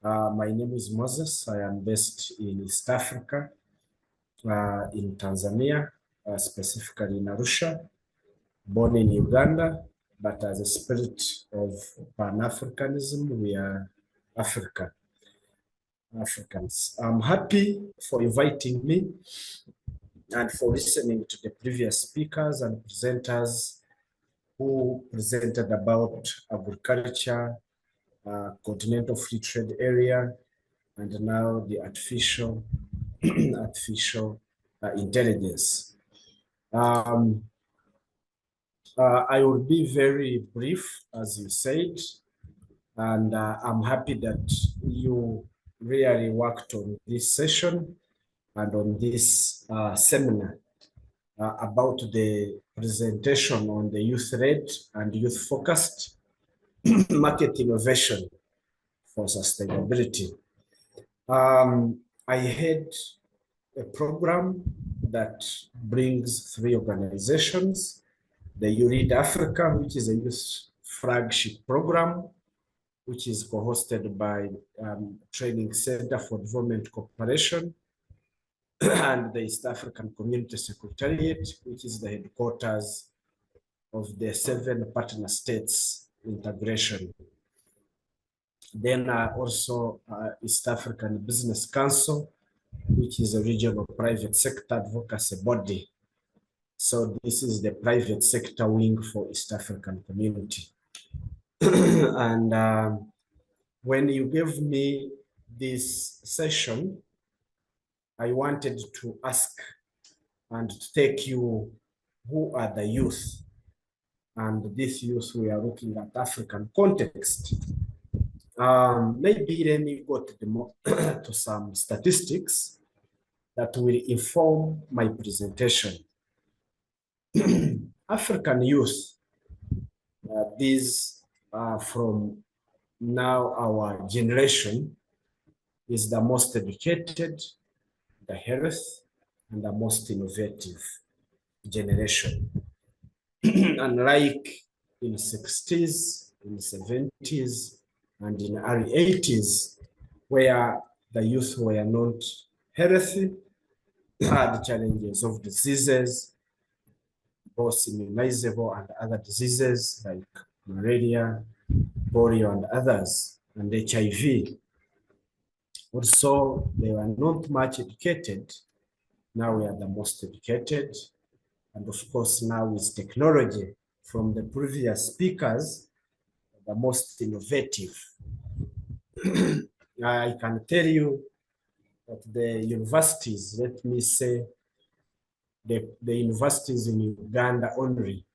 My name is Moses. I am based in East Africa, in Tanzania, specifically in Arusha, born in Uganda, but as a spirit of Pan-Africanism, we are Africans. I'm happy for inviting me and for listening to the previous speakers and presenters who presented about agriculture, continental free trade area, and now the artificial intelligence. I will be very brief, as you said, and I'm happy that you really worked on this session and on this seminar about the presentation on the youth-led and youth-focused market innovation for sustainability. I had a program that brings three organizations: the YouLead Africa, which is a youth flagship program, which is co-hosted by Training Center for Development Cooperation, and the East African Community Secretariat, which is the headquarters of the 7 partner states integration. Then also East African Business Council, which is a regional private sector advocacy body. So this is the private sector wing for East African community. And when you gave me this session, I wanted to ask and to take you, who are the youth? And this youth, we are looking at African context. Maybe let me go to, to some statistics that will inform my presentation. African youth, these are from now our generation, is the most educated, the health, and the most innovative generation. Unlike in the 60s, in the 70s, and in the early 80s, where the youth were not healthy, had challenges of diseases, both immunizable and other diseases like malaria, polio, and others, and HIV. Also, they were not much educated. Now we are the most educated. And of course, now with technology, from the previous speakers, the most innovative. I can tell you that the universities, let me say, the universities in Uganda only,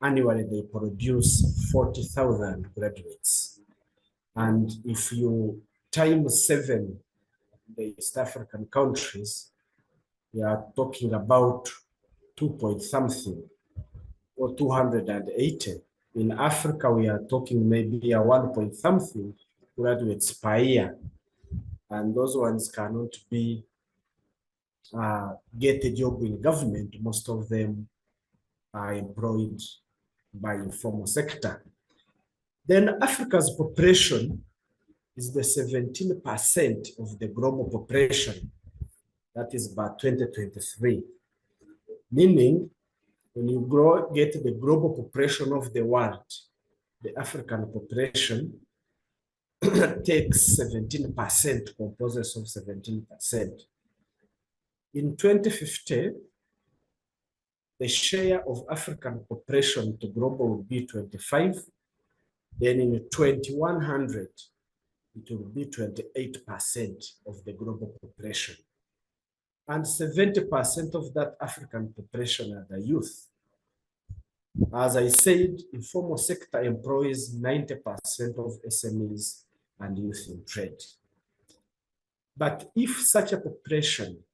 annually they produce 40,000 graduates. And if you times 7 the East African countries, we are talking about 2-point-something or 280. In Africa, we are talking maybe a 1-point-something graduates per year. And those ones cannot be get a job in government. Most of them are employed by informal sector. Then Africa's population is the 17% of the global population. That is by 2023. Meaning, when you get the global population of the world, the African population takes 17%, composes of 17%. In 2050, the share of African population to global will be 25. Then in 2100, it will be 28% of the global population. And 70% of that African population are the youth. As I said, informal sector employs 90% of SMEs and youth in trade. But if such a population,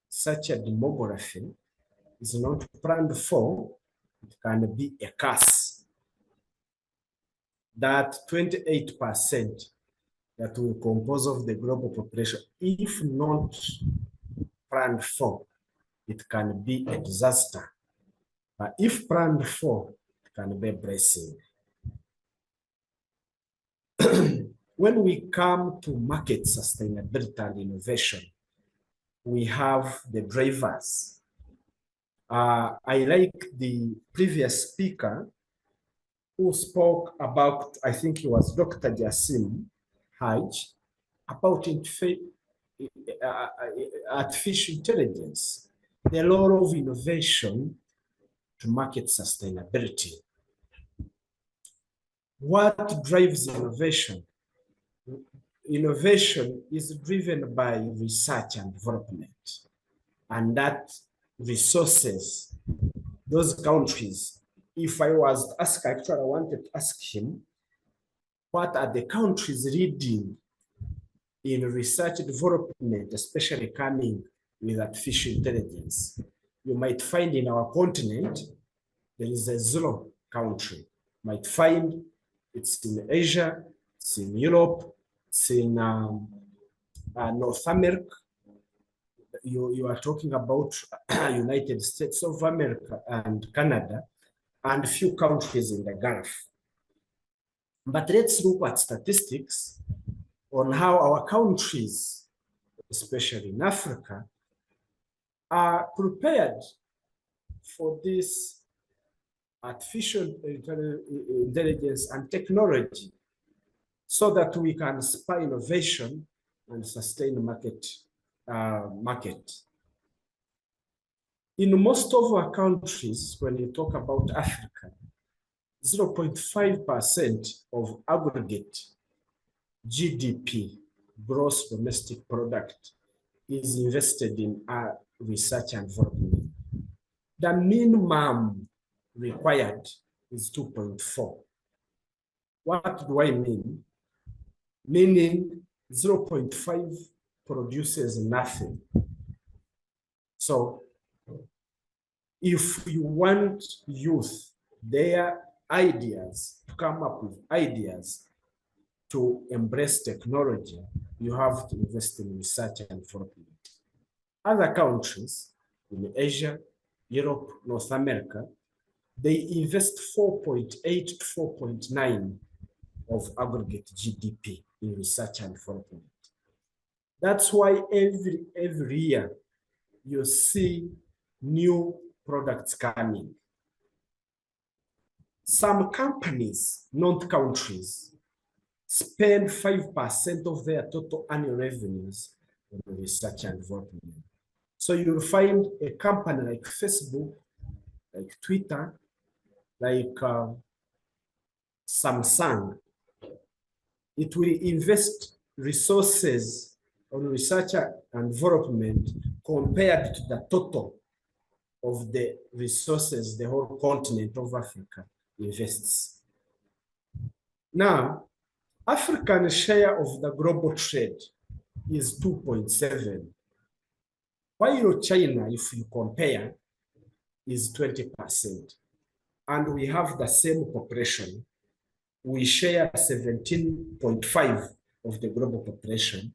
such a demography is not planned for, it can be a curse. That 28% that will compose of the global population, if not planned for, it can be a disaster. But if planned for, it can be a blessing. when we come to market sustainability and innovation, we have the drivers. I like the previous speaker who spoke about, I think he was Dr. Jassim Haj, about artificial intelligence, the role of innovation to market sustainability. What drives innovation? Innovation is driven by research and development, and that resources those countries. If I was to ask, actually, I wanted to ask him, what are the countries leading in research development, especially coming with artificial intelligence? You might find in our continent, there is a zero country. You might find it's in Asia, it's in Europe, it's in North America. You are talking about United States of America and Canada, and a few countries in the Gulf. But let's look at statistics on how our countries, especially in Africa, are prepared for this artificial intelligence and technology so that we can spur innovation and sustain market. In most of our countries, when you talk about Africa, 0.5% of aggregate GDP, gross domestic product, is invested in research and development. The minimum required is 2.4. What do I mean? Meaning 0.5 produces nothing. So if you want youth, their ideas, to come up with ideas to embrace technology, you have to invest in research and development. Other countries in Asia, Europe, North America, they invest 4.8 to 4.9 of aggregate GDP in research and development. That's why every year you see new products coming. Some companies, not countries, spend 5% of their total annual revenues on research and development. So you'll find a company like Facebook, like Twitter, like Samsung, it will invest resources on research and development compared to the total of the resources the whole continent of Africa invests. Now, African share of the global trade is 2.7, while China, if you compare, is 20%. And we have the same population. We share 17.5 of the global population,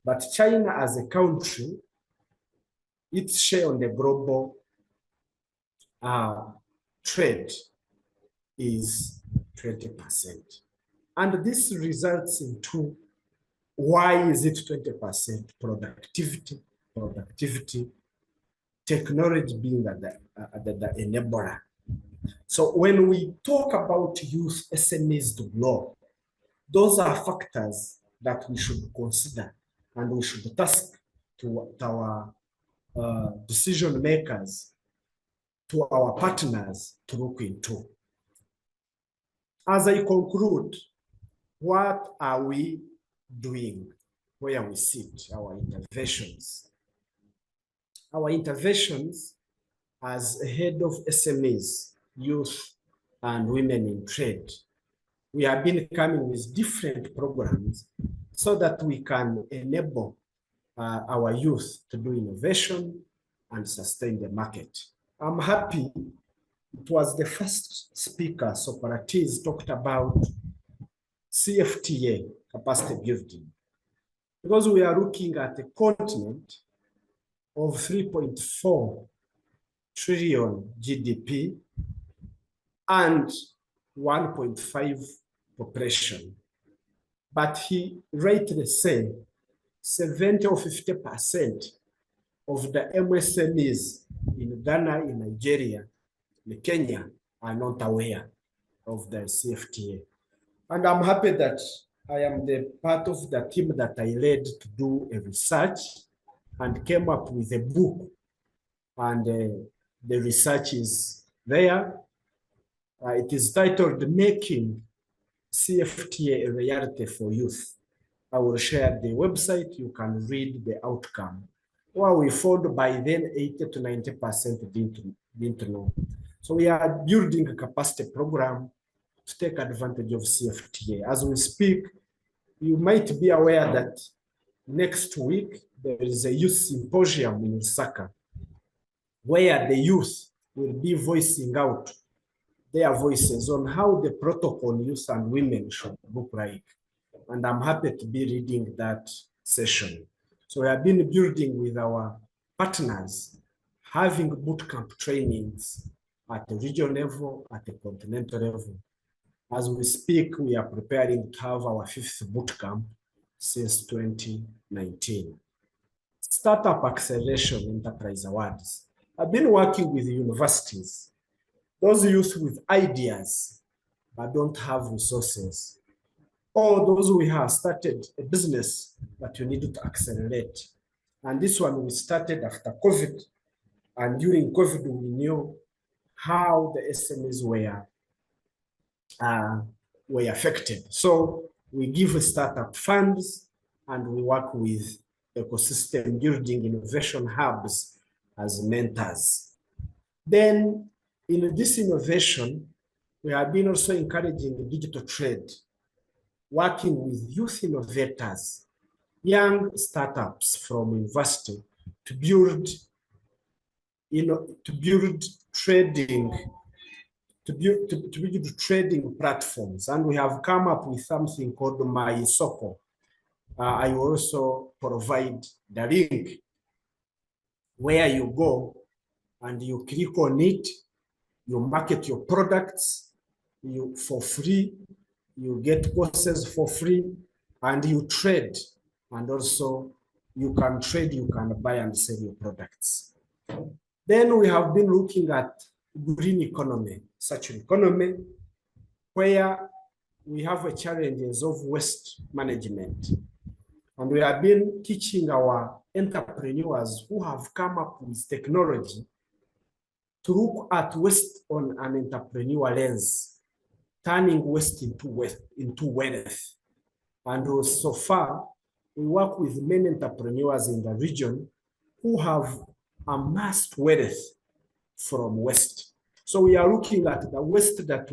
but China as a country, its share on the global trade is 20%. And this results into, why is it 20%? Productivity, technology being the enabler. So when we talk about youth SMEs to grow, those are factors that we should consider and we should task to our decision makers, to our partners to look into. As I conclude, what are we doing where we sit, our interventions? Our interventions as head of SMEs, youth and women in trade, we have been coming with different programs so that we can enable our youth to do innovation and sustain the market. I'm happy it was the first speaker, Socrates, talked about CFTA, capacity building, because we are looking at a continent of 3.4 trillion GDP and 1.5 population. but he rightly said 70 or 50% of the MSMEs in Ghana, in Nigeria, in Kenya are not aware of the CFTA. And I'm happy that I am the part of the team that I led to do a research and came up with a book. And the research is there. It is titled Making CFTA a Reality for Youth. I will share the website. You can read the outcome. Well, we found by then 80 to 90% didn't know. So we are building a capacity program to take advantage of CFTA. As we speak, you might be aware that next week there is a youth symposium in Osaka where the youth will be voicing out their voices on how the protocol on youth and women should look like. And I'm happy to be reading that session. So we have been building with our partners, having bootcamp trainings at the regional level, at the continental level. As we speak, we are preparing to have our 5th bootcamp since 2019. Startup Acceleration Enterprise Awards. I've been working with universities, those youth with ideas but don't have resources, or those who have started a business that you need to accelerate. And this one we started after COVID, and during COVID we knew how the SMEs were affected. So we give startup funds and we work with ecosystem building innovation hubs as mentors. Then in this innovation, we have been also encouraging digital trade, working with youth innovators, young startups from university to build trading platforms. And we have come up with something called My Soko. I also provide the link where you go and you click on it, you market your products for free, you get courses for free, and you trade. And also you can trade, you can buy and sell your products. Then we have been looking at green economy, circular economy, where we have a challenges of waste management. And we have been teaching our entrepreneurs who have come up with technology to look at waste on an entrepreneur lens, turning waste into wealth. And so far, we work with many entrepreneurs in the region who have amassed wealth from waste. So we are looking at the waste that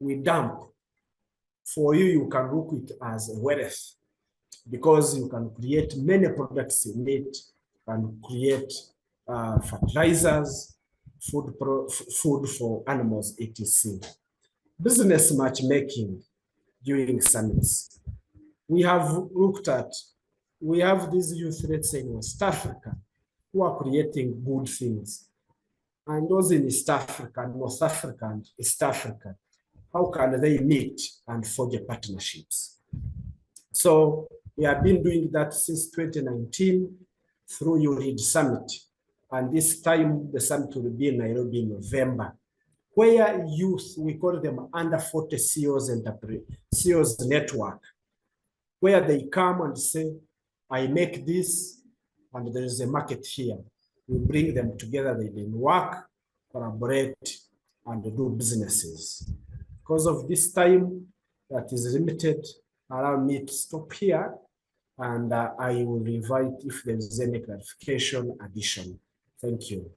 we dump. For you, you can look it as a wealth, because you can create many products in it, and create fertilizers, food for animals, etc. Business matchmaking during summits. We have looked at, we have these youth, let's say in West Africa, who are creating good things. And those in East Africa, North Africa, and East Africa, how can they meet and forge partnerships? So we have been doing that since 2019 through URID Summit. And this time the summit will be in Nairobi in November, where youth, we call them under 40 CEOs network, where they come and say, I make this, and there is a market here. We bring them together, they then work, collaborate, and do businesses. Because of this time that is limited, allow me to stop here, and I will invite if there is any clarification, addition. Thank you.